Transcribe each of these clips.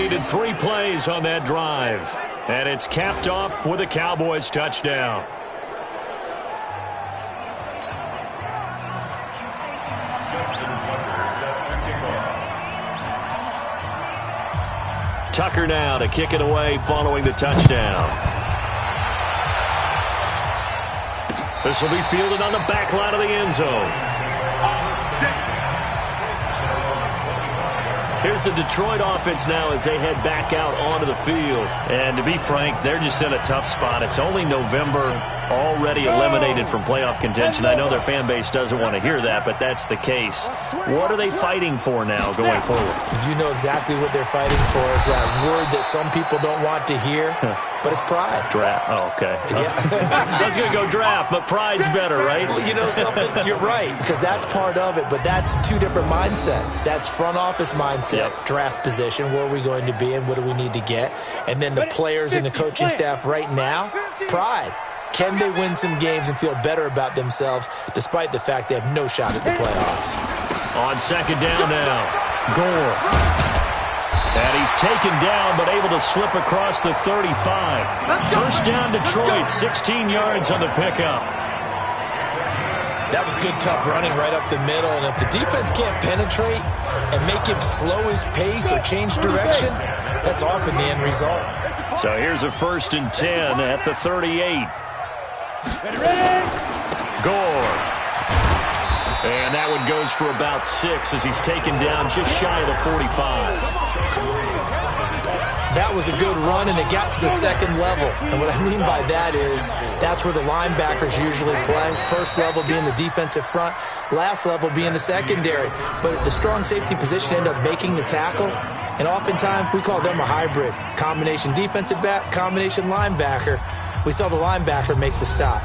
Completed 3 plays on that drive. And it's capped off with a Cowboys touchdown. Tucker now to kick it away following the touchdown. This will be fielded on the back line of the end zone. Here's the Detroit offense now as they head back out onto the field. And to be frank, they're just in a tough spot. It's only November, already eliminated from playoff contention. I know their fan base doesn't want to hear that, but that's the case. What are they fighting for now going forward? You know exactly what they're fighting for. Is that word that some people don't want to hear, but it's pride. Draft. Oh, okay. Yeah. I was going to go draft, but pride's better, right? You know something? You're right, because that's part of it, but that's 2 different mindsets. That's front office mindset, draft position, where are we going to be and what do we need to get? And then the players and the coaching staff right now, pride. Can they win some games and feel better about themselves despite the fact they have no shot at the playoffs? On second down now, Gore. And he's taken down but able to slip across the 35. First down Detroit, 16 yards on the pickup. That was good, tough running right up the middle. And if the defense can't penetrate and make him slow his pace or change direction, that's often the end result. So here's a 1st and 10 at the 38. Gore. And that one goes for about 6 as he's taken down just shy of the 45. That was a good run, and it got to the second level. And what I mean by that is that's where the linebackers usually play. First level being the defensive front, last level being the secondary. But the strong safety position ended up making the tackle, and oftentimes we call them a hybrid. Combination defensive back, combination linebacker. We saw the linebacker make the stop.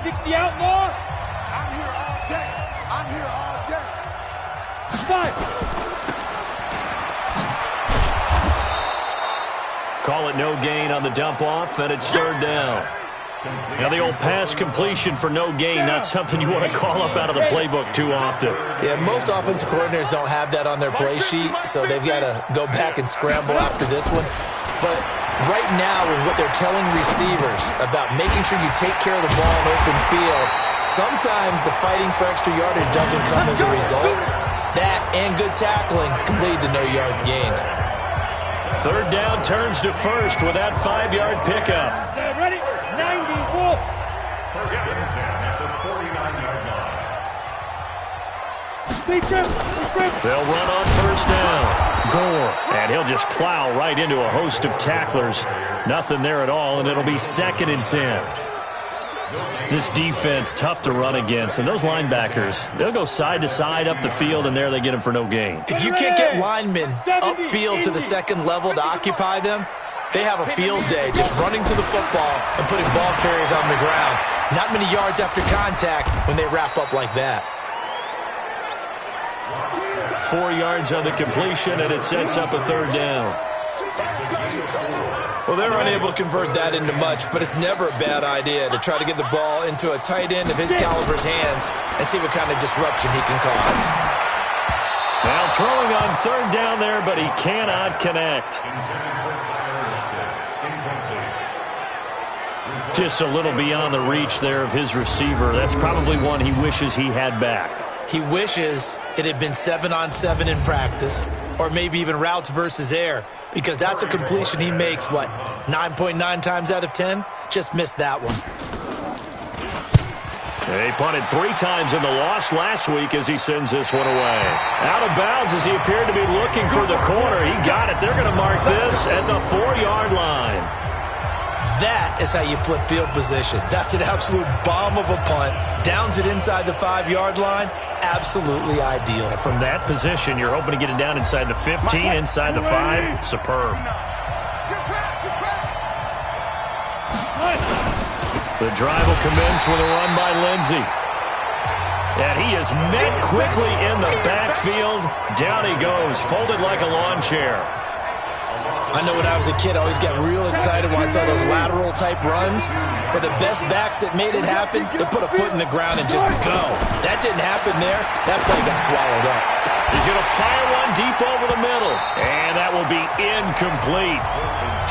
60 out, Law. I'm here all day. I'm here all day. 5. Call it no gain on the dump off, and it's 3rd down. Now the old pass completion for no gain, not something you want to call up out of the playbook too often. Yeah, most offensive coordinators don't have that on their play sheet, so they've got to go back and scramble after this one. But right now, with what they're telling receivers about making sure you take care of the ball in open field, sometimes the fighting for extra yardage doesn't come as a result. That and good tackling can lead to no yards gained. 3rd down turns to 1st with that 5-yard pickup. Ready? 94. They'll run on 1st down. Gore. And he'll just plow right into a host of tacklers. Nothing there at all, and it'll be 2nd and 10. This defense, tough to run against. And those linebackers, they'll go side to side up the field, and there they get them for no gain. If you can't get linemen upfield to the second level to occupy them, they have a field day just running to the football and putting ball carriers on the ground. Not many yards after contact when they wrap up like that. 4 yards on the completion, and it sets up a 3rd down. Well, they're unable to convert that into much, but it's never a bad idea to try to get the ball into a tight end of his caliber's hands and see what kind of disruption he can cause. Now throwing on 3rd down there, but he cannot connect. Just a little beyond the reach there of his receiver. That's probably one he wishes he had back. He wishes it had been 7-on-7 in practice, or maybe even routes versus air, because that's a completion he makes, 9.9 times out of 10? Just missed that one. He punted 3 times in the loss last week as he sends this one away. Out of bounds as he appeared to be looking for the corner. He got it. They're going to mark this at the 4-yard line. That is how you flip field position. That's an absolute bomb of a punt. Downs it inside the 5-yard line. Absolutely ideal. From that position, you're hoping to get it down inside the 15, inside the 5. Superb. The drive will commence with a run by Lindsey. And he is met quickly in the backfield. Down he goes, folded like a lawn chair. I know when I was a kid, I always got real excited when I saw those lateral-type runs. But the best backs that made it happen, they put a foot in the ground and just go. That didn't happen there. That play got swallowed up. He's going to fire one deep over the middle. And that will be incomplete.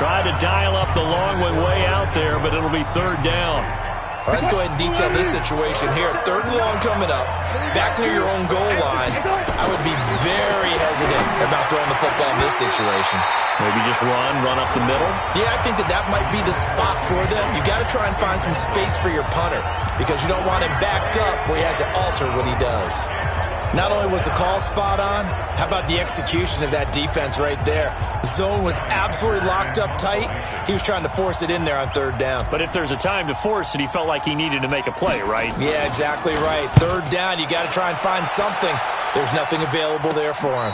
Tried to dial up the long one way out there, but it'll be third down. All right, let's go ahead and detail this situation here. Third and long coming up, back near your own goal line. I would be very hesitant about throwing the football in this situation. Maybe just run up the middle? Yeah, I think that might be the spot for them. You got to try and find some space for your punter because you don't want him backed up where he has to alter what he does. Not only was the call spot on, how about the execution of that defense right there? The zone was absolutely locked up tight. He was trying to force it in there on third down. But if there's a time to force it, he felt like he needed to make a play, right? Yeah, exactly right. Third down, you got to try and find something. There's nothing available there for him.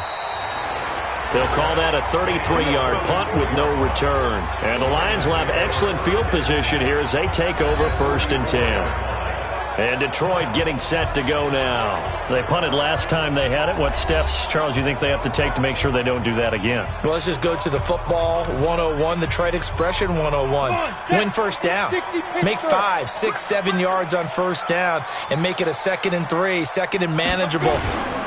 They'll call that a 33-yard punt with no return. And the Lions will have excellent field position here as they take over 1st and 10. And Detroit getting set to go now. They punted last time they had it. What steps, Charles, you think they have to take to make sure they don't do that again? Well, let's just go to the football 101, the trade expression 101. Win first down. Make 5, 6, 7 yards on first down and make it a 2nd and 3, 2nd and manageable.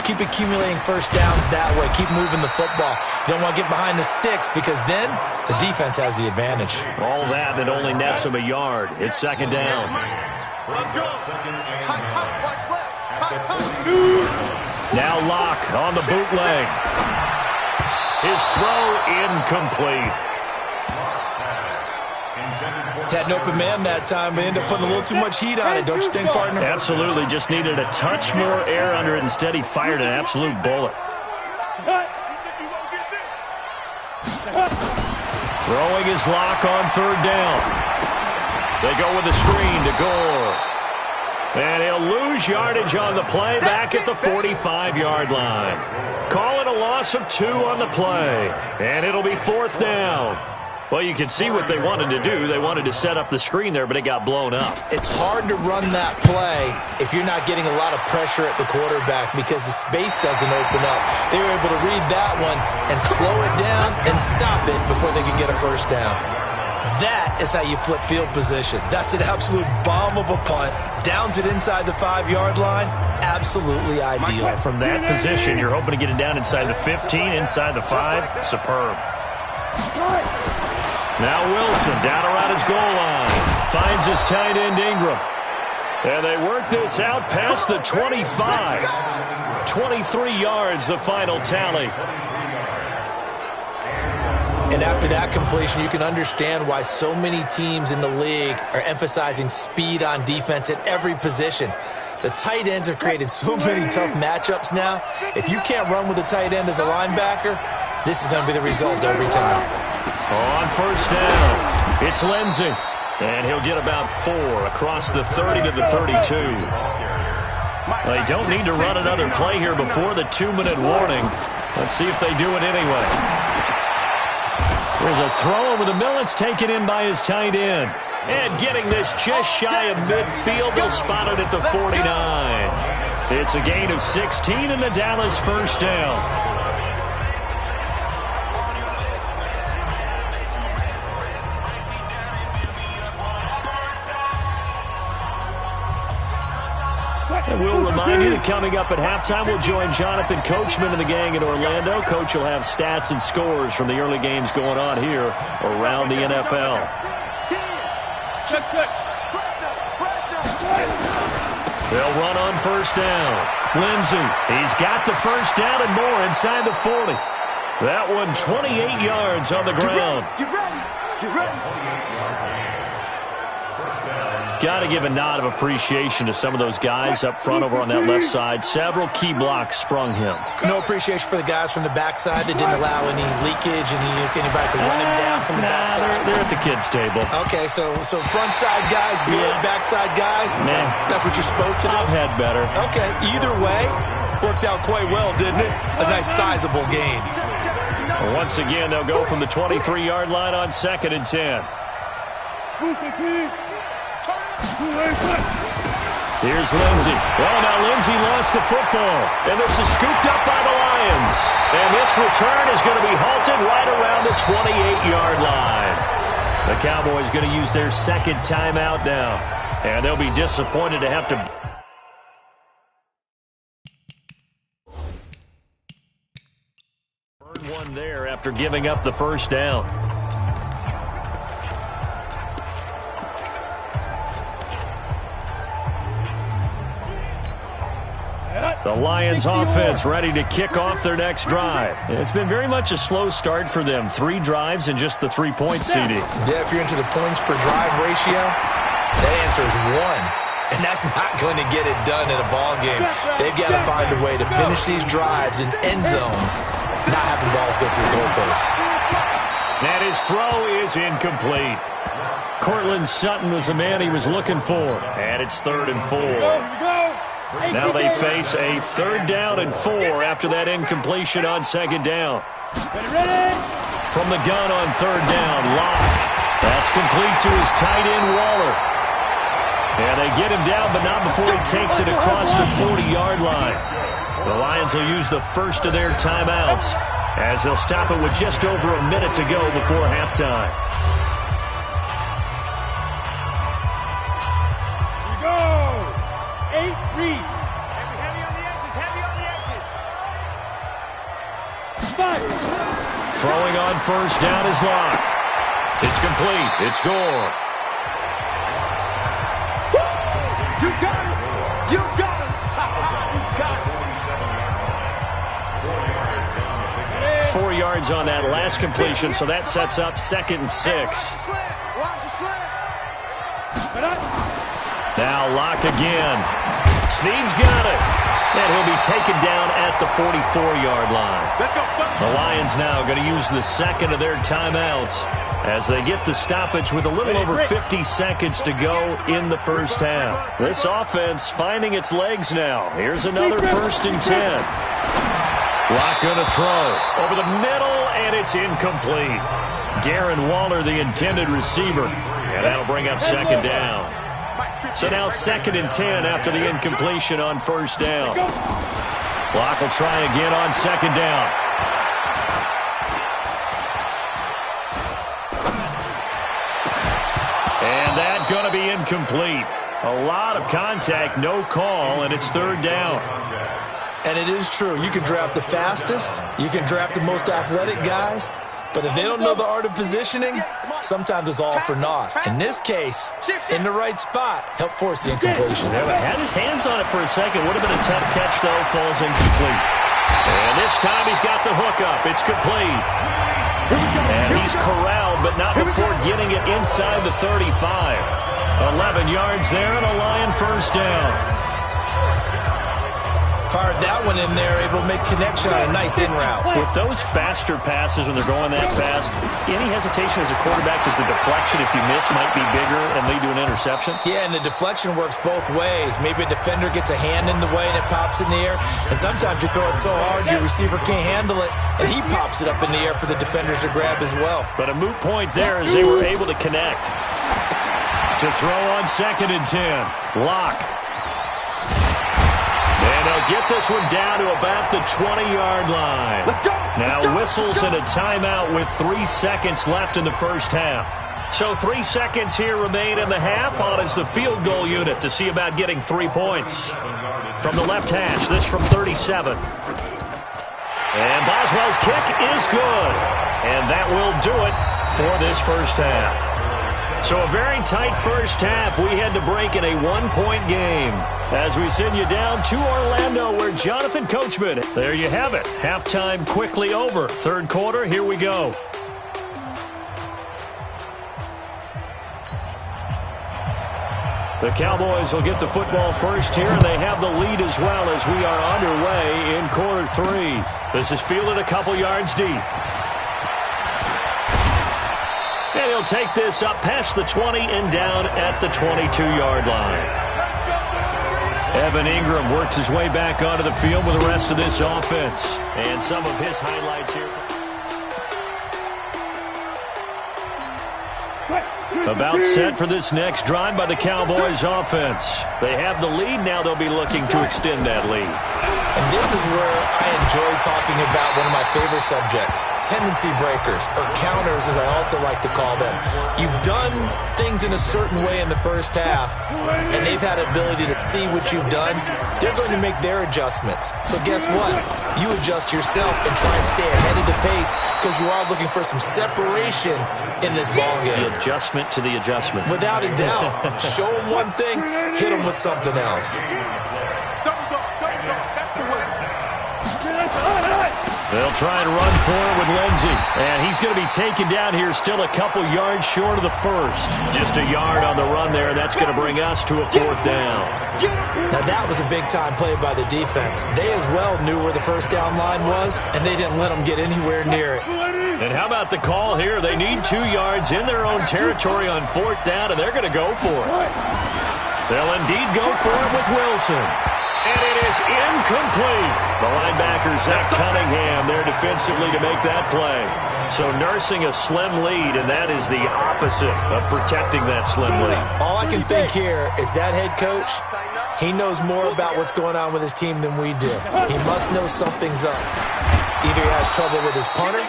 Keep accumulating first downs that way. Keep moving the football. You don't want to get behind the sticks because then the defense has the advantage. All that, and it only nets them a yard. It's 2nd down. Let's go. Tight, watch left. Tight. Now Locke on the bootleg. His throw incomplete. Had an open man that time, but ended up putting a little too much heat on it, don't you think, partner? Absolutely. Just needed a touch more air under it. Instead, he fired an absolute bullet. Throwing his Locke on 3rd down. They go with a screen to Gore. And he'll lose yardage on the play back at the 45-yard line. Call it a loss of 2 on the play. And it'll be 4th down. Well, you can see what they wanted to do. They wanted to set up the screen there, but it got blown up. It's hard to run that play if you're not getting a lot of pressure at the quarterback because the space doesn't open up. They were able to read that one and slow it down and stop it before they could get a first down. That is how you flip field position. That's an absolute bomb of a punt. Downs it inside the 5-yard line. Absolutely ideal. From that position, you're hoping to get it down inside the 15, inside the 5. Superb. Now Wilson down around his goal line. Finds his tight end Ingram. And they work this out past the 25. 23 yards, the final tally. And after that completion, you can understand why so many teams in the league are emphasizing speed on defense at every position. The tight ends have created so many tough matchups now. If you can't run with a tight end as a linebacker, this is going to be the result every time. On 1st down, it's Lindsey. And he'll get about 4 across the 30 to the 32. They don't need to run another play here before the 2-minute warning. Let's see if they do it anyway. There's a throw over the middle. It's taken in by his tight end. And getting this just shy of midfield. They'll spot it at the 49. It's a gain of 16 and the Dallas 1st down. And we'll remind you that coming up at halftime, we'll join Jonathan Coachman and the gang in Orlando. Coach will have stats and scores from the early games going on here around the NFL. They'll run on 1st down. Lindsey, he's got the 1st down and more inside the 40. That one 28 yards on the ground. Get ready. Got to give a nod of appreciation to some of those guys up front over on that left side. Several key blocks sprung him. No appreciation for the guys from the backside that didn't allow any leakage and anybody to run him down from the backside. They're at the kids' table. Okay, so front side guys good, backside guys, that's what you're supposed to do? I've had better. Okay, either way, worked out quite well, didn't it? A nice sizable gain. Well, once again, they'll go from the 23-yard line on 2nd and 10. Here's Lindsey. Well, now Lindsey lost the football. And this is scooped up by the Lions. And this This return is going to be halted right around the 28-yard line. The Cowboys going to use their second timeout now. And they'll be disappointed to have to... burn one there after giving up the first down. The Lions offense ready to kick off their next drive. It's been very much a slow start for them. 3 drives and just the 3-point CD. Yeah, if you're into the points per drive ratio, that answer is 1. And that's not going to get it done in a ball game. They've got to find a way to finish these drives in end zones, not having balls go through goalposts. And his throw is incomplete. Cortland Sutton was the man he was looking for. And it's 3rd and 4. Now they face a 3rd down and 4 after that incompletion on 2nd down. From the gun on 3rd down, Locke. That's complete to his tight end, Waller. And they get him down, but not before he takes it across the 40-yard line. The Lions will use the first of their timeouts as they'll stop it with just over a minute to go before halftime. Throwing on 1st down is Locke. It's complete. It's Gore. You got it. You got it. You got it. 4 yards on that last completion, so that sets up 2nd and 6. Watch the slant. Now Locke again. Snead's got it. And he'll be taken down at the 44-yard line. The Lions now going to use the second of their timeouts as they get the stoppage with a little over 50 seconds to go in the first half. This offense finding its legs now. Here's another 1st and 10. Locke going to throw over the middle, and it's incomplete. Darren Waller, the intended receiver, and that'll bring up 2nd down. So now 2nd and 10 after the incompletion on 1st down. Locke will try again on 2nd down. And that's going to be incomplete. A lot of contact, no call, and it's 3rd down. And it is true. You can draft the fastest. You can draft the most athletic guys. But if they don't know the art of positioning, sometimes it's all for naught. In this case, in the right spot, help force the incompletion. Yeah, had his hands on it for a second. Would have been a tough catch, though. Falls incomplete. And this time he's got the hook up. It's complete. And he's corralled, but not before getting it inside the 35. 11 yards there and a Lion 1st down. Fired that one in there, able to make connection on a nice in route. With those faster passes when they're going that fast, any hesitation as a quarterback that the deflection, if you miss, might be bigger and lead to an interception? Yeah, and the deflection works both ways. Maybe a defender gets a hand in the way and it pops in the air. And sometimes you throw it so hard your receiver can't handle it, and he pops it up in the air for the defenders to grab as well. But a moot point there as they were able to connect. To throw on 2nd and 10. Locke. And they'll get this one down to about the 20-yard line. Now whistles and a timeout with 3 seconds left in the first half. So 3 seconds here remain in the half on as the field goal unit to see about getting 3 points. From the left hash, this from 37. And Boswell's kick is good. And that will do it for this first half. So a very tight first half. We had to break in a 1-point game as we send you down to Orlando where Jonathan Coachman. There you have it. Halftime quickly over. 3rd quarter, here we go. The Cowboys will get the football first here, and they have the lead as well as we are underway in quarter 3. This is fielded a couple yards deep. And he'll take this up past the 20 and down at the 22-yard line. Evan Ingram works his way back onto the field with the rest of this offense. And some of his highlights here. About set for this next drive by the Cowboys offense. They have the lead. Now they'll be looking to extend that lead. And this is where I enjoy talking about one of my favorite subjects, tendency breakers, or counters as I also like to call them. You've done things in a certain way in the first half, and they've had the ability to see what you've done. They're going to make their adjustments. So guess what? You adjust yourself and try and stay ahead of the pace because you are looking for some separation in this ballgame. The adjustment to the adjustment. Without a doubt. Show them one thing, hit them with something else. They'll try and run for it with Lindsey. And he's going to be taken down here still a couple yards short of the first. Just a yard on the run there. That's going to bring us to a 4th down. Now that was a big-time play by the defense. They as well knew where the first down line was, and they didn't let them get anywhere near it. And how about the call here? They need 2 yards in their own territory on 4th down, and they're going to go for it. They'll indeed go for it with Wilson. And it is incomplete. The linebacker, Zach Cunningham, there defensively to make that play. So nursing a slim lead, and that is the opposite of protecting that slim lead. All I can think here is that head coach, he knows more about what's going on with his team than we do. He must know something's up. Either he has trouble with his punter,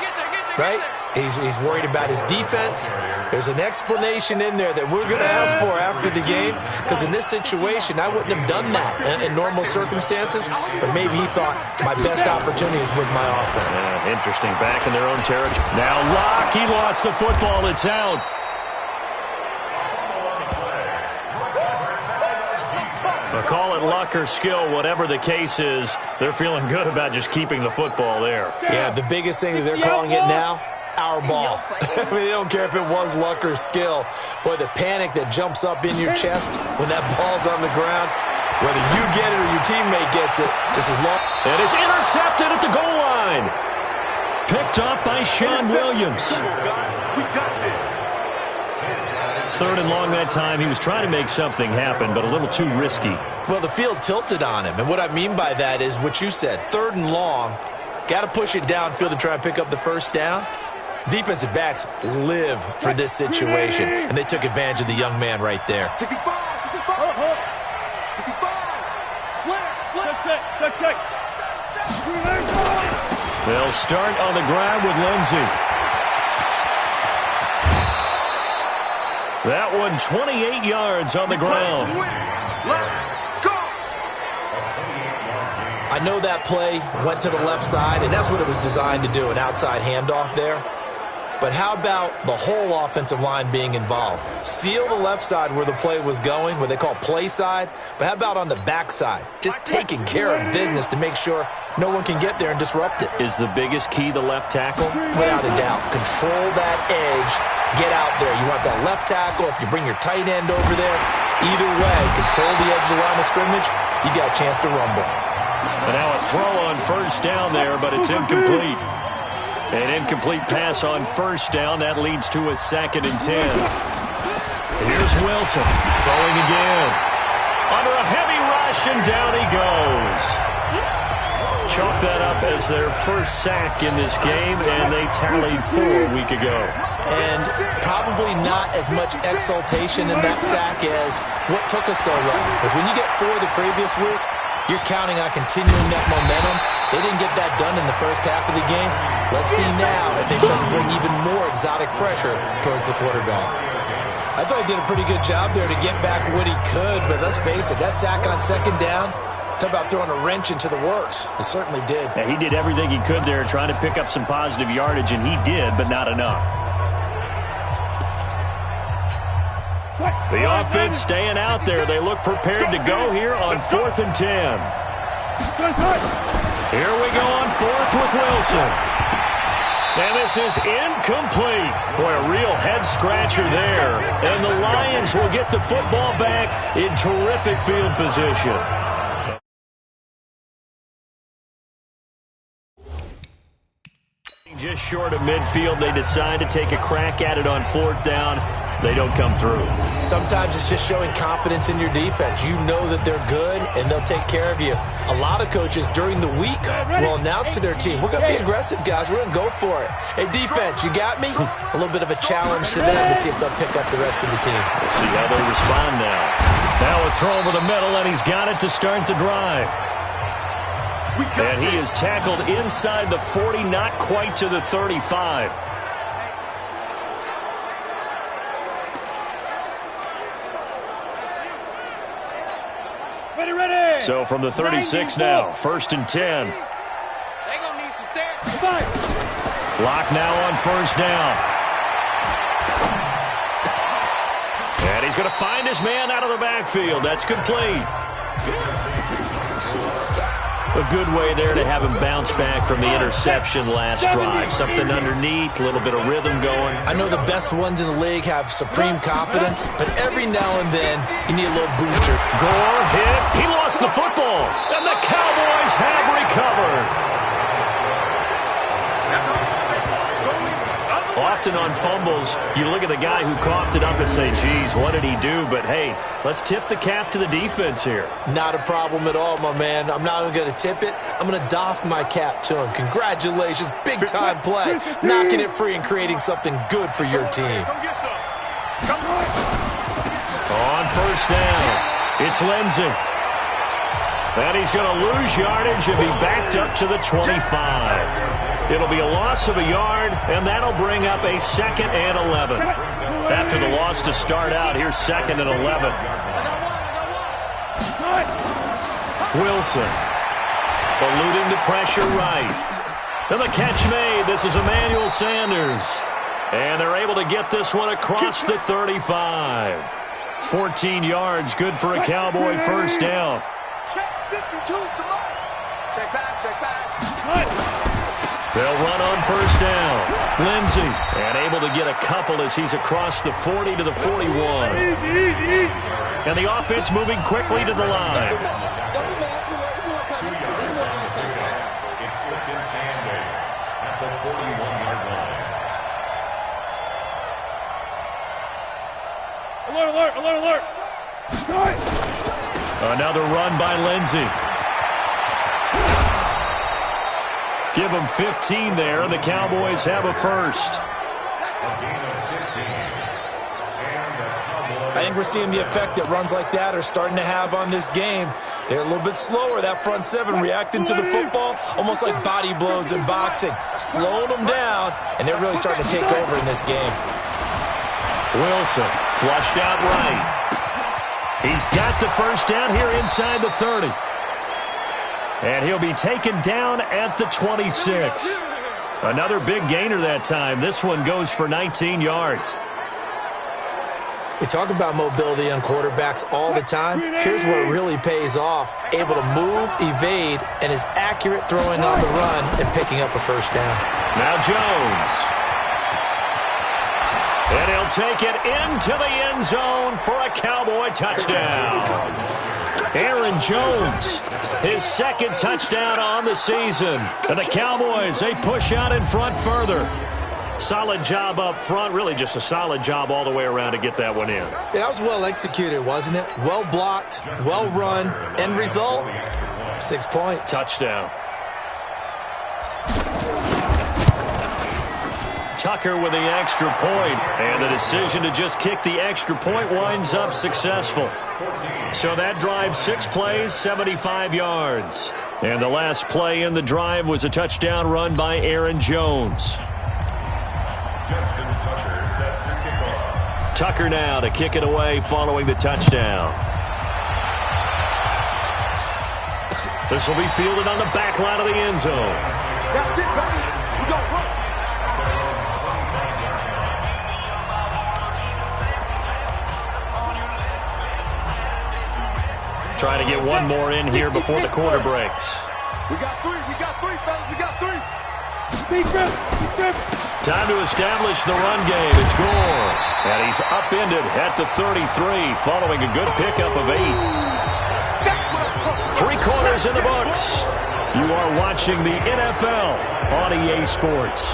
right? He's worried about his defense. There's an explanation in there that we're going to ask for after the game, because in this situation, I wouldn't have done that in normal circumstances, but maybe he thought my best opportunity is with my offense. Interesting. Back in their own territory. Now Locke, he lost the football. It's out. Call it luck or skill, whatever the case is, they're feeling good about just keeping the football there. Yeah, the biggest thing that they're calling it now, our ball. I mean, they don't care if it was luck or skill. Boy, the panic that jumps up in your chest when that ball's on the ground, whether you get it or your teammate gets it, just as long. And it's intercepted at the goal line. Picked up by Sean Williams. We got this. 3rd and long that time. He was trying to make something happen, but a little too risky. Well, the field tilted on him, and what I mean by that is what you said, 3rd and long, got to push it downfield to try and pick up the first down. Defensive backs live for this situation, and they took advantage of the young man right there. 65, 65, 65, They'll start on the ground with Lindsey. That one 28 yards on the ground. I know that play went to the left side, and that's what it was designed to do, an outside handoff there. But how about the whole offensive line being involved? Seal the left side where the play was going, what they call play side, but how about on the back side? Just taking care of business to make sure no one can get there and disrupt it. Is the biggest key the left tackle? Without a doubt. Control that edge. Get out there. You want that left tackle. If you bring your tight end over there, either way, control the edge of the line of scrimmage, you got a chance to rumble. And now a throw on 1st down there, but it's incomplete. An incomplete pass on 1st down. That leads to a 2nd and 10. Here's Wilson throwing again. Under a heavy rush, and down he goes. Chalk that up as their first sack in this game, and they tallied 4 a week ago. And probably not as much exultation in that sack as what took us so long. Because when you get 4 the previous week, you're counting on continuing that momentum. They didn't get that done in the first half of the game. Let's see now if they start to bring even more exotic pressure towards the quarterback. I thought he did a pretty good job there to get back what he could, but let's face it, that sack on 2nd down, talk about throwing a wrench into the works. It certainly did. Yeah, he did everything he could there trying to pick up some positive yardage, and he did, but not enough. The offense staying out there. They look prepared to go here on 4th and 10. Here we go on 4th with Wilson. And this is incomplete. Boy, a real head-scratcher there. And the Lions will get the football back in terrific field position. Just short of midfield, they decide to take a crack at it on 4th down. They don't come through. Sometimes it's just showing confidence in your defense. You know that they're good, and they'll take care of you. A lot of coaches during the week will announce to their team, we're going to be aggressive, guys. We're going to go for it. Hey, defense, you got me? A little bit of a challenge to them to see if they'll pick up the rest of the team. We'll see how they respond now. Now a throw over the middle, and he's got it to start the drive. And he is tackled inside the 40, not quite to the 35. Ready. So from the 36 now, 1st and 10. They gonna need some therapy. Lock now on 1st down. And he's going to find his man out of the backfield. That's complete. A good way there to have him bounce back from the interception last drive. Something underneath, a little bit of rhythm going. I know the best ones in the league have supreme confidence, but every now and then you need a little booster. Gore hit. He lost the football. And the Cowboys have recovered. Often on fumbles, you look at the guy who coughed it up and say, geez, what did he do? But, hey, let's tip the cap to the defense here. Not a problem at all, my man. I'm not even going to tip it. I'm going to doff my cap to him. Congratulations. Big-time play. Knocking it free and creating something good for your team. On 1st down, it's Lindsey. And he's going to lose yardage and be backed up to the 25. It'll be a loss of a yard, and that'll bring up a 2nd and 11. After the loss to start out, here's 2nd and 11. Wilson eluding the pressure right. And the catch made. This is Emmanuel Sanders. And they're able to get this one across the 35. 14 yards, good for a Cowboy 1st down. Check 52, come on. Check back. They'll run on 1st down. Lindsey, and able to get a couple as he's across the 40 to the 41. And the offense moving quickly to the line. It's 2nd and 8 at the 41-yard line. Alert. Another run by Lindsey. Give them 15 there, and the Cowboys have a 1st. I think we're seeing the effect that runs like that are starting to have on this game. They're a little bit slower, that front 7, reacting to the football, almost like body blows in boxing. Slowing them down, and they're really starting to take over in this game. Wilson flushed out right. He's got the 1st down here inside the 30. And he'll be taken down at the 26. Another big gainer that time. This one goes for 19 yards. We talk about mobility on quarterbacks all the time. Here's where it really pays off. Able to move, evade, and is accurate throwing on the run and picking up a 1st down. Now Jones. And he'll take it into the end zone for a Cowboy touchdown. Aaron Jones, his 2nd touchdown on the season. And the Cowboys, they push out in front further. Solid job up front, really just a solid job all the way around to get that one in. Yeah, that was well executed, wasn't it? Well blocked, well run. End result, 6 points. Touchdown. Tucker with the extra point, and the decision to just kick the extra point winds up successful. So that drive, 6 plays, 75 yards. And the last play in the drive was a touchdown run by Aaron Jones. Tucker now to kick it away following the touchdown. This will be fielded on the back line of the end zone. That's it, baby. We don't run. Trying to get one more in here before the quarter breaks. We got 3, fellas. We got 3. Defense. Time to establish the run game. It's Gore. And he's upended at the 33 following a good pickup of 8. 3 quarters in the books. You are watching the NFL on EA Sports.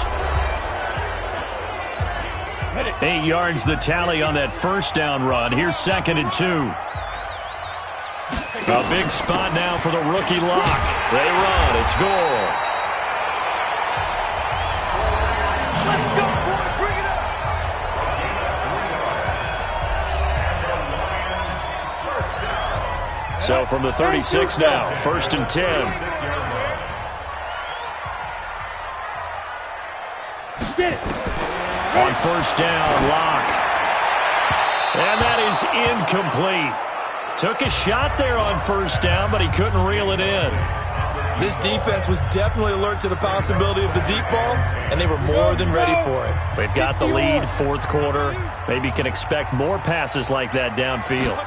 8 yards the tally on that 1st down run. Here's 2nd and 2. A big spot now for the rookie lock. They run. It's Gore. Let's go, boys. Bring it up. So from the 36 now, 1st and 10. On first down, Locke. And that is incomplete. Took a shot there on first down, but he couldn't reel it in. This defense was definitely alert to the possibility of the deep ball, and they were more than ready for it. They've got the lead, fourth quarter. Maybe can expect more passes like that downfield.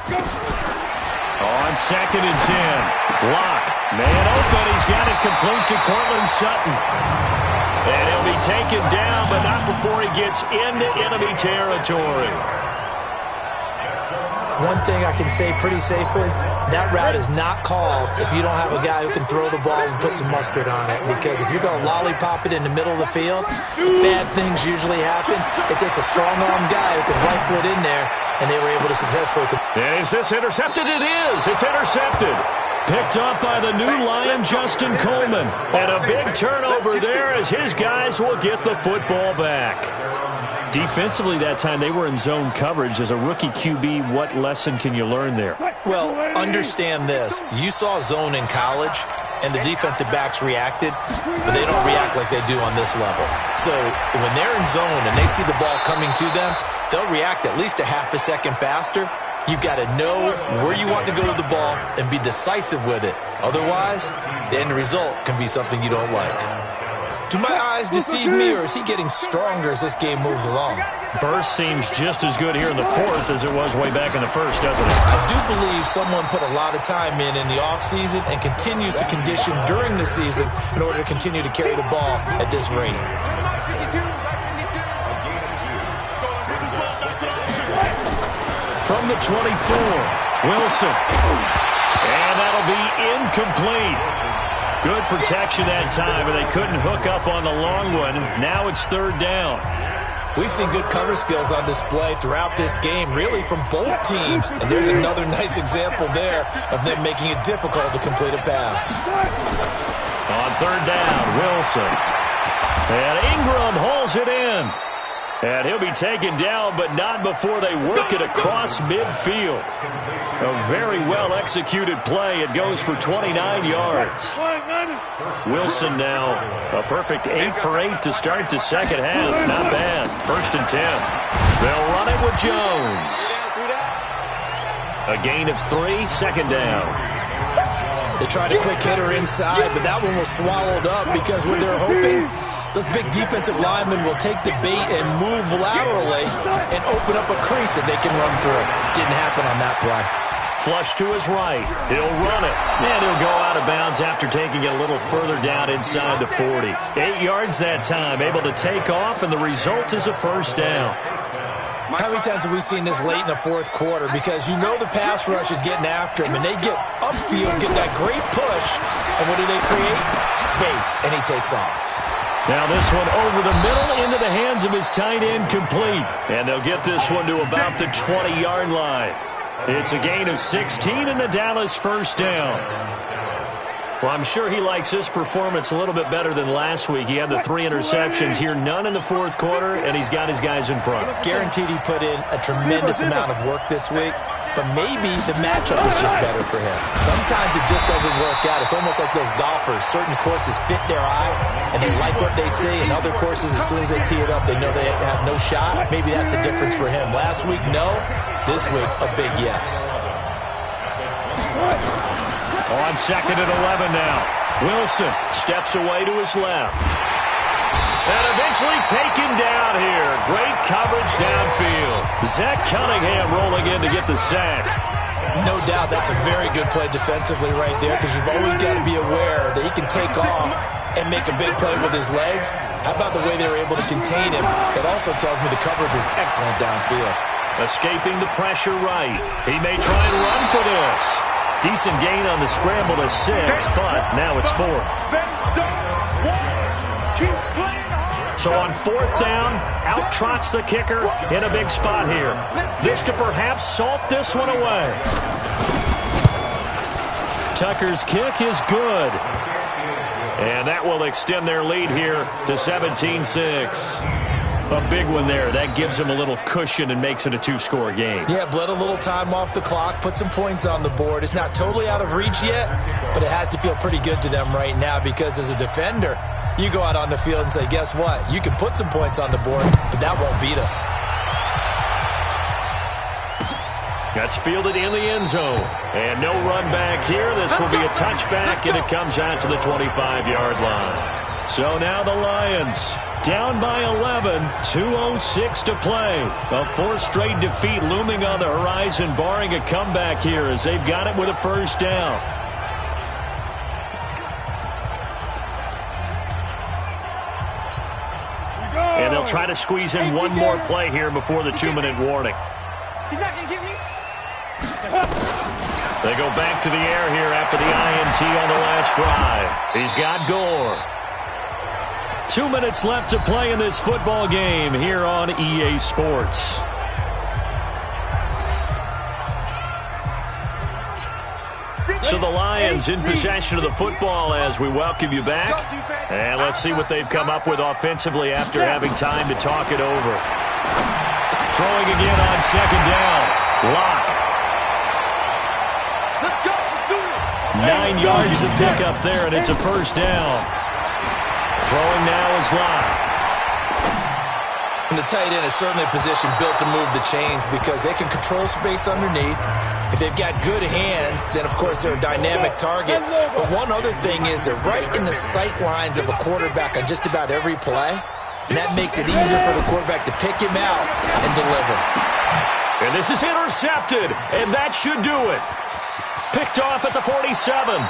On second and 10, Locke, man open. He's got it complete to Cortland Sutton. And he'll be taken down, but not before he gets into enemy territory. One thing I can say pretty safely, that route is not called if you don't have a guy who can throw the ball and put some mustard on it. Because if you're going to lollipop it in the middle of the field, bad things usually happen. It takes a strong-arm guy who can rifle it in there, and they were able to successfully. And is this intercepted? It is. It's intercepted. Picked up by the new Lion, Justin Coleman. And a big turnover there as his guys will get the football back. Defensively that time, they were in zone coverage. As a rookie QB, what lesson can you learn there? Well, understand this. You saw zone in college, and the defensive backs reacted, but they don't react like they do on this level. So when they're in zone and they see the ball coming to them, they'll react at least a half a second faster. You've got to know where you want to go with the ball and be decisive with it. Otherwise, the end result can be something you don't like. Do my eyes deceive me, or is he getting stronger as this game moves along? Burst seems just as good here in the fourth as it was way back in the first, doesn't it? I do believe someone put a lot of time in the offseason and continues to condition during the season in order to continue to carry the ball at this rate. From the 24, Wilson. And that'll be incomplete. Good protection that time, and they couldn't hook up on the long one. Now it's third down. We've seen good cover skills on display throughout this game, really from both teams. And there's another nice example there of them making it difficult to complete a pass. On third down, Wilson. And Ingram hauls it in. And he'll be taken down, but not before they work it across midfield. A very well-executed play. It goes for 29 yards. Wilson now a perfect 8 for 8 to start the second half. Not bad. First and 10. They'll run it with Jones. A gain of 3, second down. They tried a quick hitter inside, but that one was swallowed up because when they're hoping those big defensive linemen will take the bait and move laterally and open up a crease that they can run through. Didn't happen on that play. Flush to his right. He'll run it. And he'll go out of bounds after taking it a little further down inside the 40. 8 yards that time, able to take off, and the result is a first down. How many times have we seen this late in the fourth quarter? Because you know the pass rush is getting after him, and they get upfield, get that great push, and what do they create? Space, and he takes off. Now this one over the middle into the hands of his tight end, complete. And they'll get this one to about the 20-yard line. It's a gain of 16 and a Dallas first down. Well, I'm sure he likes his performance a little bit better than last week. He had the 3 interceptions here, none in the fourth quarter, and he's got his guys in front. Guaranteed he put in a tremendous amount of work this week, but maybe the matchup is just better for him. Sometimes it just doesn't work out. It's almost like those golfers. Certain courses fit their eye, and they like what they see, and other courses, as soon as they tee it up, they know they have no shot. Maybe that's the difference for him. Last week, no. This week, a big yes. On second and 11 now. Wilson steps away to his left. And eventually taken down here. Great coverage downfield. Zach Cunningham rolling in to get the sack. No doubt that's a very good play defensively right there, because you've always got to be aware that he can take off and make a big play with his legs. How about the way they were able to contain him? That also tells me the coverage was excellent downfield. Escaping the pressure right. He may try and run for this. Decent gain on the scramble to 6, but now it's 4th. So on 4th down, out trots the kicker in a big spot here. This to perhaps salt this one away. Tucker's kick is good. And that will extend their lead here to 17-6. A big one there. That gives them a little cushion and makes it a two-score game. Yeah, bled a little time off the clock, put some points on the board. It's not totally out of reach yet, but it has to feel pretty good to them right now because as a defender, you go out on the field and say, guess what? You can put some points on the board, but that won't beat us. That's fielded in the end zone. And no run back here. This will be a touchback, and it comes out to the 25-yard line. So now the Lions down by 11, 2:06 to play. A fourth straight defeat looming on the horizon, barring a comeback here as they've got it with a first down. And they'll try to squeeze in one more play here before the 2-minute warning. He's not going to get me. They go back to the air here after the INT on the last drive. He's got Gore. 2 minutes left to play in this football game here on EA Sports. So the Lions in possession of the football as we welcome you back. And let's see what they've come up with offensively after having time to talk it over. Throwing again on second down. Lock. 9 yards to pick up there, and it's a first down. Throwing now is Lock. And the tight end is certainly a position built to move the chains because they can control space underneath. If they've got good hands, then, of course, they're a dynamic target. But one other thing is they're right in the sight lines of a quarterback on just about every play, and that makes it easier for the quarterback to pick him out and deliver. And this is intercepted, and that should do it. Picked off at the 47.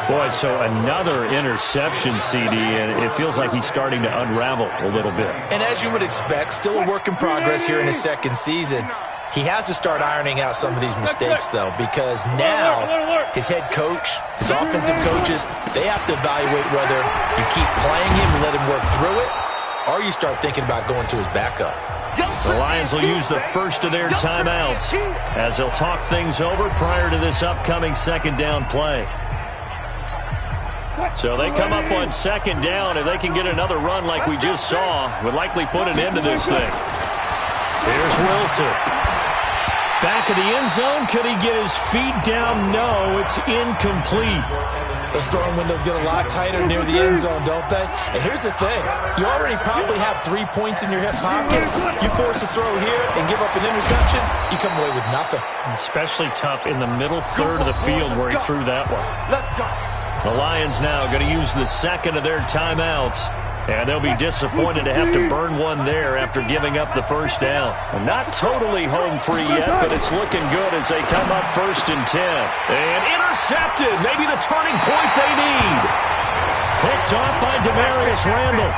Boy, so another interception, CD, and it feels like he's starting to unravel a little bit. And as you would expect, still a work in progress here in his second season. He has to start ironing out some of these mistakes, though, because now his head coach, his offensive coaches, they have to evaluate whether you keep playing him and let him work through it, or you start thinking about going to his backup. The Lions will use the first of their timeouts as they'll talk things over prior to this upcoming second down play. So they come up on second down. If they can get another run like we just saw, would likely put an end to this thing. Here's Wilson. Back of the end zone. Could he get his feet down? No, it's incomplete. Those throwing windows get a lot tighter near the end zone, don't they? And here's the thing. You already probably have 3 points in your hip pocket. You force a throw here and give up an interception, you come away with nothing. Especially tough in the middle third of the field where he threw that one. Let's go. The Lions now going to use the second of their timeouts. And they'll be disappointed to have to burn one there after giving up the first down. Not totally home free yet, but it's looking good as they come up 1st and 10. And intercepted. Maybe the turning point they need. Picked off by Demarius Randall.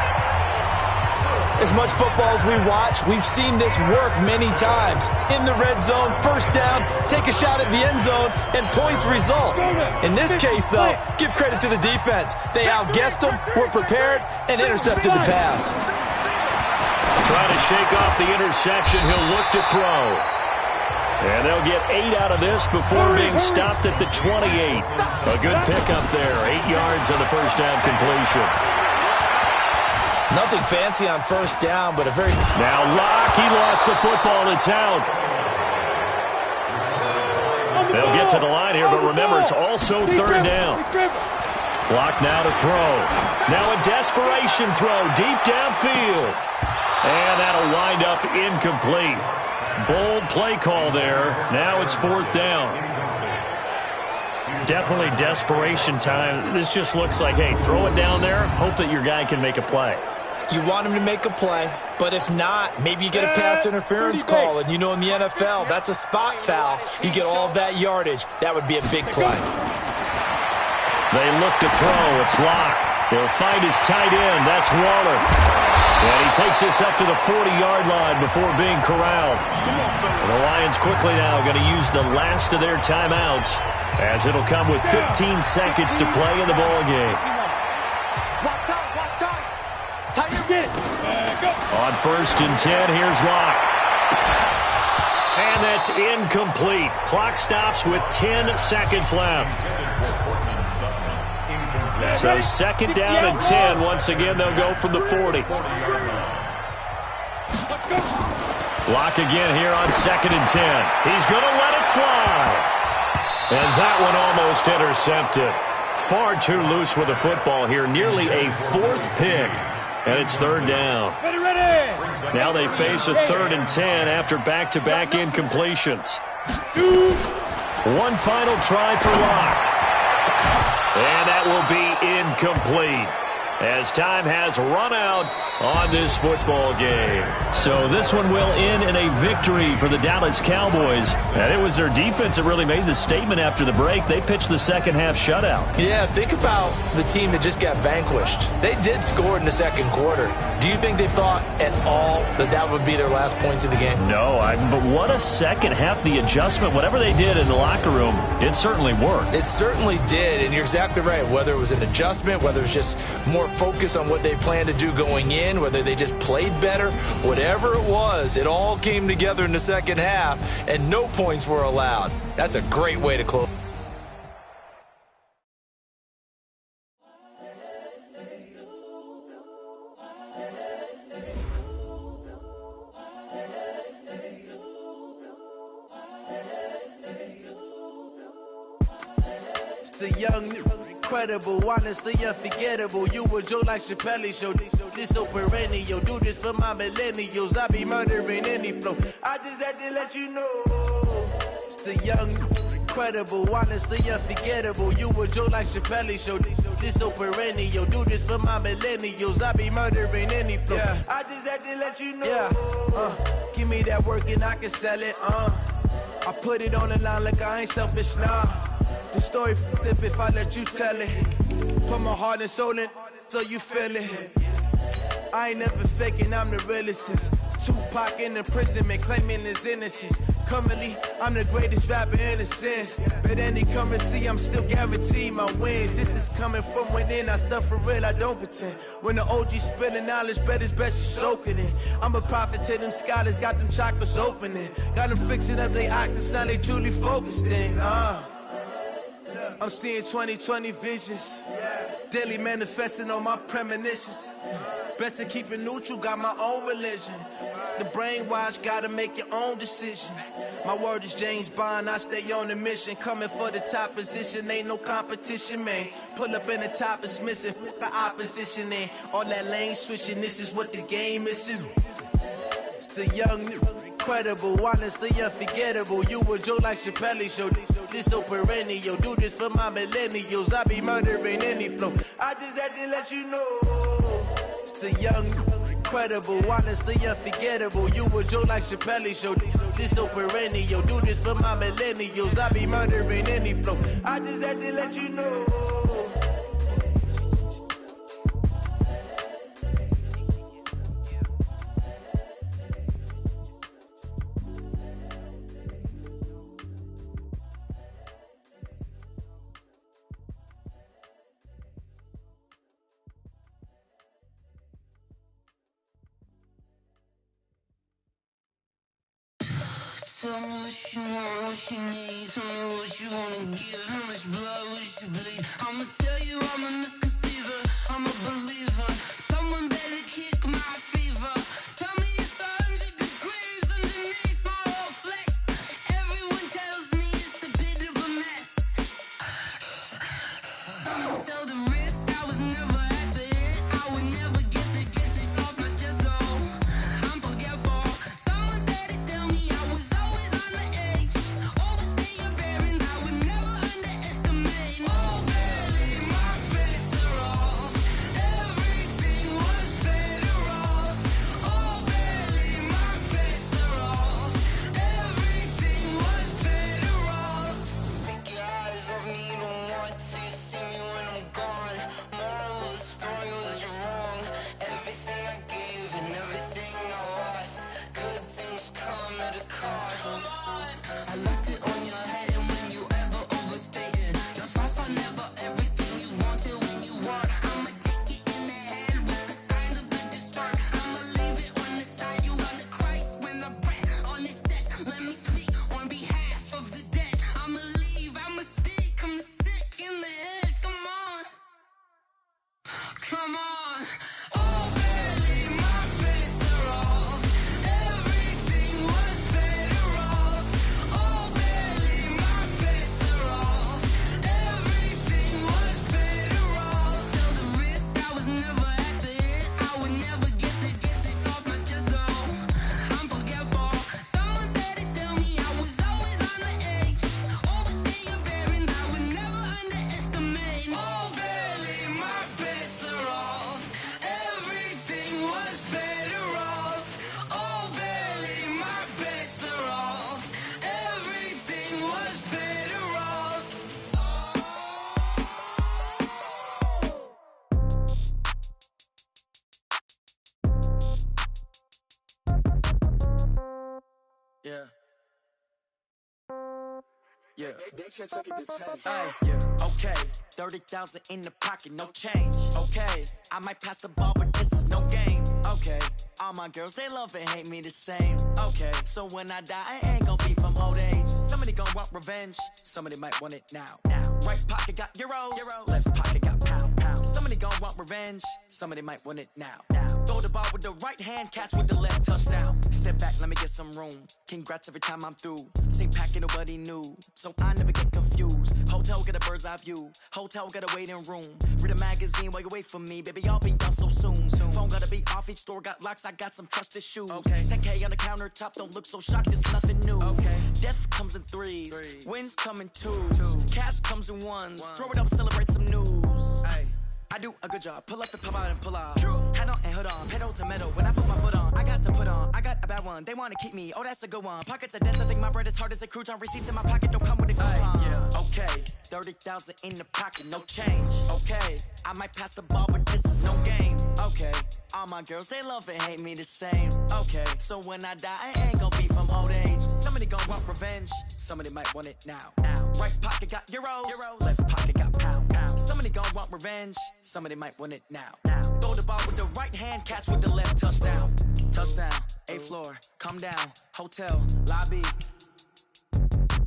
As much football as we watch, we've seen this work many times. In the red zone, first down, take a shot at the end zone, and points result. In this case, though, give credit to the defense. They outguessed them, were prepared, and intercepted the pass. Trying to shake off the interception. He'll look to throw. And they'll get 8 out of this before being stopped at the 28. A good pickup there. 8 yards on the first down completion. Nothing fancy on first down, but a very... Now Locke, he lost the football. It's out. They'll get to the line here, but remember, it's also third down. Locke now to throw. Now a desperation throw deep downfield. And that'll wind up incomplete. Bold play call there. Now it's 4th down. Definitely desperation time. This just looks like, hey, throw it down there. Hope that your guy can make a play. You want him to make a play, but if not, maybe you get a pass interference call, and you know in the NFL, that's a spot foul. You get all of that yardage. That would be a big play. They look to throw. It's Locke. He'll find his tight end. That's Waller. And he takes this up to the 40-yard line before being corralled. And the Lions quickly now going to use the last of their timeouts as it'll come with 15 seconds to play in the ballgame. On 1st and 10, here's Locke. And that's incomplete. Clock stops with 10 seconds left. So second down and 10. Once again, they'll go from the 40. Block again here on second and 10. He's going to let it fly. And that one almost intercepted. Far too loose with the football here. Nearly a fourth pick. And it's third down. Now they face a third and 10 after back-to-back incompletions. One final try for Locke. And that will be incomplete, as time has run out on this football game. So this one will end in a victory for the Dallas Cowboys. And it was their defense that really made the statement after the break. They pitched the second half shutout. Yeah, think about the team that just got vanquished. They did score in the second quarter. Do you think they thought at all that that would be their last points of the game? No, but what a second half. The adjustment, whatever they did in the locker room, it certainly worked. It certainly did, and you're exactly right. Whether it was an adjustment, whether it was just more focus on what they planned to do going in, whether they just played better, whatever it was, it all came together in the second half, and no points were allowed. That's a great way to close. The young, incredible, honestly unforgettable. You a Joe like Chappelle show. This so perennial. Do this for my millennials. I be murdering any flow. I just had to let you know. It's the young, incredible, honestly unforgettable. You a Joe like Chappelle show. This so perennial. Do this for my millennials. I be murdering any flow. Yeah. I just had to let you know. Yeah. Give me that work and I can sell it. I put it on the line like I ain't selfish, nah. The story flip if I let you tell it. Put my heart and soul in so you feel it. I ain't never faking, I'm the realest since Tupac in imprisonment, claiming his innocence. Currently, I'm the greatest rapper in a sense. But any currency, I'm still guaranteed my wins. This is coming from within, I stuff for real, I don't pretend. When the OG spilling knowledge, bet it's best you soak it in. I'm a prophet to them scholars, got them chakras opening. Got them fixing up they octaves, now they truly focused in. I'm seeing 2020 visions. Daily manifesting on my premonitions. Best to keep it neutral, got my own religion. The brainwash, gotta make your own decision. My word is James Bond, I stay on the mission. Coming for the top position, ain't no competition, man. Pull up in the top, it's missing, the opposition in. All that lane switching, this is what the game is. It's the young, incredible, honestly unforgettable. You a Joe like Chappelle show. This so perennial. Do this for my millennials. I be murdering any flow. I just had to let you know. It's the young, incredible, honestly unforgettable. You a Joe like Chappelle show. This so perennial. Do this for my millennials. I be murdering any flow. I just had to let you know. Tell me what you want, what you need. Tell me what you wanna give. How much blood would you bleed? I'ma tell you I'm a misconceiver. I'm a believer. Someone better kick my fever. Tell me it's 100 degrees underneath my whole flesh. Everyone tells me it's a bit of a mess. I'ma tell the risk I was never at the end. I would never get this off my chest though. I'm forgetful. Someone better tell me I was always on the edge. Overstay your bearings, I would never underestimate. Oh barely, my bets are off. Everything was better off. Oh barely, my bets are off. Everything was better off. Take your eyes off me, don't want to see me when I'm gone. Moral of the story was you're wrong. Yeah. Yeah. Hey, yeah. Okay, 30,000 in the pocket, no change. Okay, I might pass the ball, but this is no game. Okay, all my girls, they love and hate me the same. Okay, so when I die, I ain't gon' be from old age. Somebody gon' want revenge, somebody might want it now. Right pocket got euros, left pocket got pound. Somebody gon' want revenge, somebody might want it now. Throw the ball with the right hand, catch with the left, touchdown. Step back, let me get some room. Congrats every time I'm through. Same packet, nobody knew, so I never get confused. Hotel get a bird's eye view. Hotel got a waiting room. Read a magazine while you wait for me, baby. I'll be done so soon. Phone gotta be off. Each store got locks. I got some trusted shoes. Okay. 10K on the countertop. Don't look so shocked. It's nothing new. Okay. Death comes in threes. Wins come in twos. Cash comes in ones. Throw it up, celebrate some news. Ay. I do a good job. Pull up and pop out and pull out. Head on and hood on. Pedal to metal. When I put my foot on, I got to put on. I got a bad one. They want to keep me. Oh, that's a good one. Pockets are dense. I think my bread is hard as a crouton. Receipts in my pocket don't come with a coupon. Yeah. Okay. 30,000 in the pocket. No change. Okay. I might pass the ball, but this is no game. Okay. All my girls, they love and hate me the same. Okay. So when I die, I ain't gon' be from old age. Somebody gon' want revenge. Somebody might want it now. Right pocket got euros. Left pocket got pound. Somebody gon' want revenge. Somebody might want it now. Throw the ball with the right hand, catch with the left, touchdown. Touchdown, 8th floor, come down, hotel, lobby.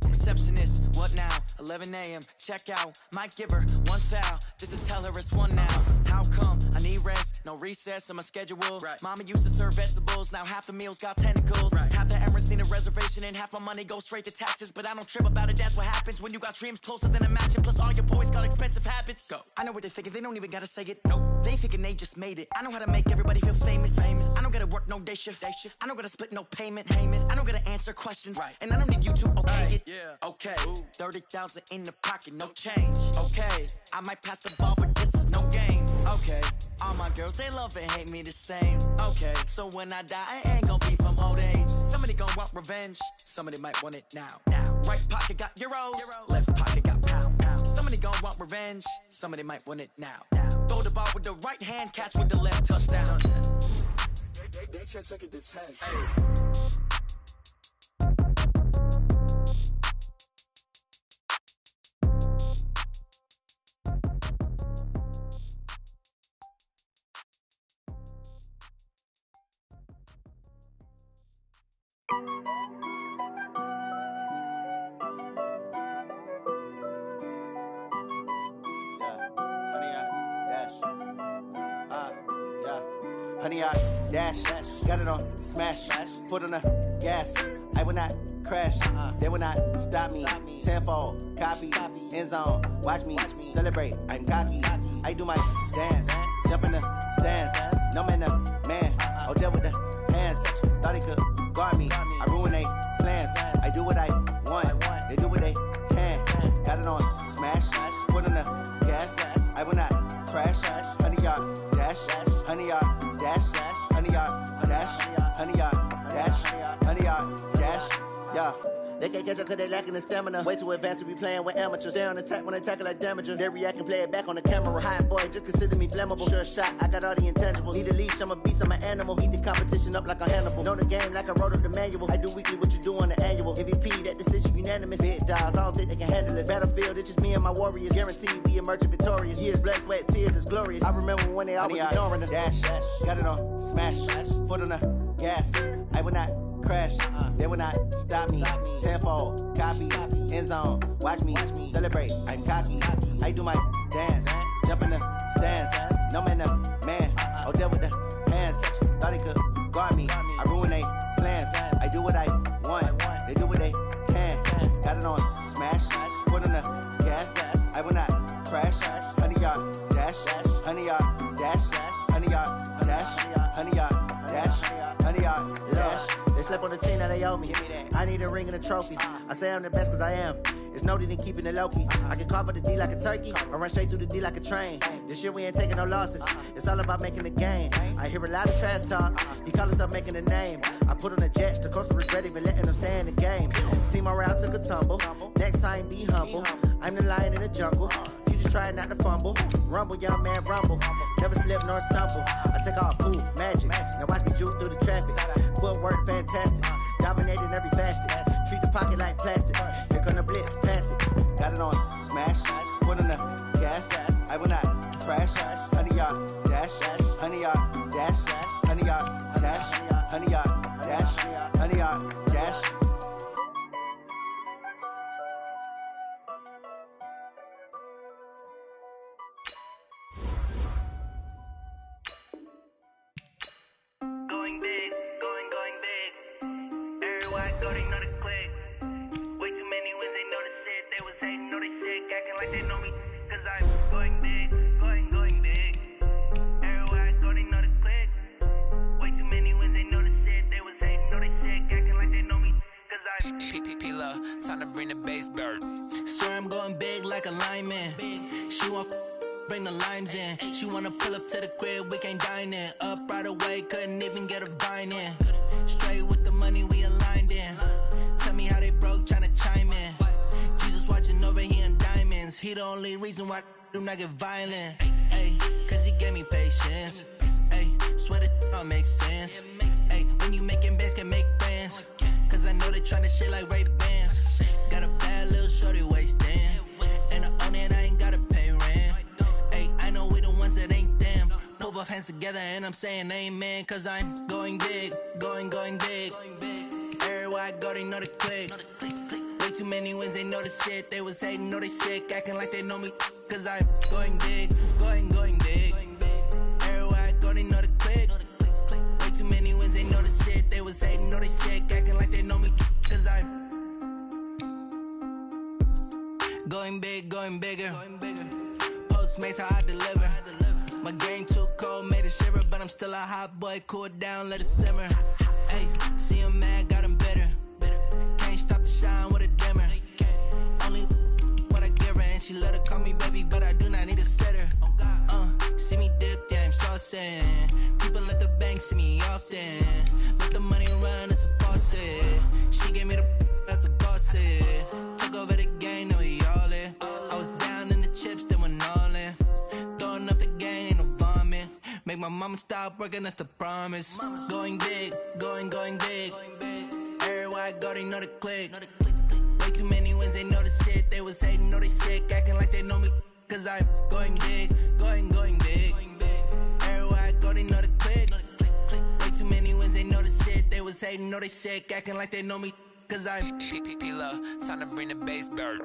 Receptionist, what now? 11 a.m., check out. Might give her one foul, just to tell her it's one now. How come? I need rest, no recess in my schedule. Right. Mama used to serve vegetables, now half the meals got tentacles. Right. Half the Emirates need a reservation and half my money goes straight to taxes. But I don't trip about it, that's what happens when you got dreams closer than a match. And plus all your boys got expensive habits. Go. I know what they're thinking, they don't even gotta say it. Nope. They thinking they just made it. I know how to make everybody feel famous. I don't gotta work no day shift. I don't gotta split no payment. I don't gotta answer questions. Right. And I don't need you to okay it. Yeah. Okay, 30,000 in the pocket, no change. Okay, I might pass the ball, but this is no game. Okay, all my girls, they love and hate me the same. Okay, so when I die, I ain't gon' be from old age. Somebody gon' want revenge, somebody might want it now. Right pocket got euros, left pocket got pound. Somebody gon' want revenge, somebody might want it now. Throw the ball with the right hand, catch with the left, touchdown. They check it to 10. Honey, I dash, got it on smash, foot on the gas. I will not crash, they will not stop me. Tenfold, copy, end zone, watch me celebrate. I'm cocky, I do my dance, jump in the stands. No man, the man, Odell with the hands. Thought he could guard me, I ruin they plans. I do what I want, they do what they can. Got it on smash, foot on the gas. I will not crash, honey, y'all dash, honey, y'all dash, honey, y'all dash, honey, y'all dash, honey, y'all dash, yeah. They can't catch up cause they lacking the stamina. Way too advanced to be playing with amateurs. Stay on attack when they tackle like damager. They react and play it back on the camera. Hot boy, just consider me flammable. Sure shot, I got all the intangibles. Need a leash, I'm a beast, I'm an animal. Heat the competition up like a Hannibal. Know the game like I wrote up the manual. I do weekly what you do on the annual. MVP, that decision unanimous. Big dogs, I don't think they can handle it. Battlefield, it's just me and my warriors. Guaranteed we emerging victorious. Years, blood, sweat, tears, it's glorious. I remember when they always ignoring us. Dash, got it on smash, foot on the gas. I will not crash, they will not stop me. Tenfold, copy, end zone, watch me celebrate. I'm cocky, I do my dance, jump in the stands. No man, the man, Odell with the hands. Thought he could guard me, I ruin they plans. I do what I want, they do what they can. Got it on smash, foot on the gas. I will not crash, honey, y'all dash, honey, y'all dash, honey, y'all dash, honey, y'all dash, honey, y'all dash. They slept on the team that they owe me. I need a ring and a trophy. I say I'm the best cause I am. It's no need in keeping it low-key. I can carve up the D like a turkey or run straight through the D like a train. This year we ain't taking no losses. It's all about making the game. I hear a lot of trash talk. He call himself making a name. I put on the jets. The coast regret even letting them stay in the game. Team morale took a tumble. Next time be humble. I'm the lion in the jungle. You just trying not to fumble. Rumble, young man, rumble. Never slip nor stumble. I take off poof, magic. Now watch me juke through the traffic. Footwork fantastic. dominating every facet. Treat the pocket like plastic. Here come the blitz, pass it. Got it on smash, foot on the gas. I will not crash. 100-yard dash, 100-yard dash, 100-yard dash, 100-yard dash, 100-yard dash. Going big, going big. Everywhere I go, they know the click. Way too many wins, they know the shit. They was hating, know they sick, acting like they know me. Cause I'm going big, going big. Everywhere I go, they know the click. Way too many wins, they know the shit. They was hating, know they sick, acting like they know me. Cause I'm P-P-P-Love, time to bring the bass bird. Swear I'm going big like a lineman. She want bring the limes in. She wanna pull up to the crib, we can't dine in. Up right away, couldn't even get a vine in. Straight with the money, we aligned in. Tell me how they broke, tryna chime in. Jesus watching over here in diamonds. He the only reason why I do not get violent. Ay, cause he gave me patience. Ay, swear that don't make sense. Ay, when you making bands, can make friends. Cause I know they tryna shit like Ray-Bans. Got a bad little shorty wasting. And I own it, I ain't gotta pay rent. Ay, I know we the ones that ain't them. Pull both hands together and I'm saying amen. Cause I'm going big, going big. Everywhere I go, they know the click. Way too many wins, they know the shit. They was hating, know they sick, acting like they know me. Cause I'm going big, going big. Everywhere I go, they know the click. Way too many wins, they know the shit. They was hating, know they sick, acting like they know me. Cause I'm going big, going bigger. Postmates how I deliver. My game too cold, made it shiver, but I'm still a hot boy. Cool it down, let it simmer. Hey, see him mad, got him bitter. Can't stop the shine with a dimmer. Only what I give her, and she let her call me baby, but I do not need a sitter. See me dip, yeah, I'm saucing. People at the bank see me often. Let the money run, it's a faucet. She gave me the that's a boss it. Took over the game, now we all in. I was down in the chips, then went all in. Throwing up the game, ain't no vomit. Make my mama stop working, that's the promise. Going big, going big. Everywhere I go, they know the click. Way too many wins, they know the shit. They was hating, know they sick, acting like they know me. Cause I'm going big, going big. Everywhere I go, they know the click. Way too many wins, they know the shit. They was hating, know they sick, acting like they know me. Cause I'm P-P-P-Love, time to bring the bass bird.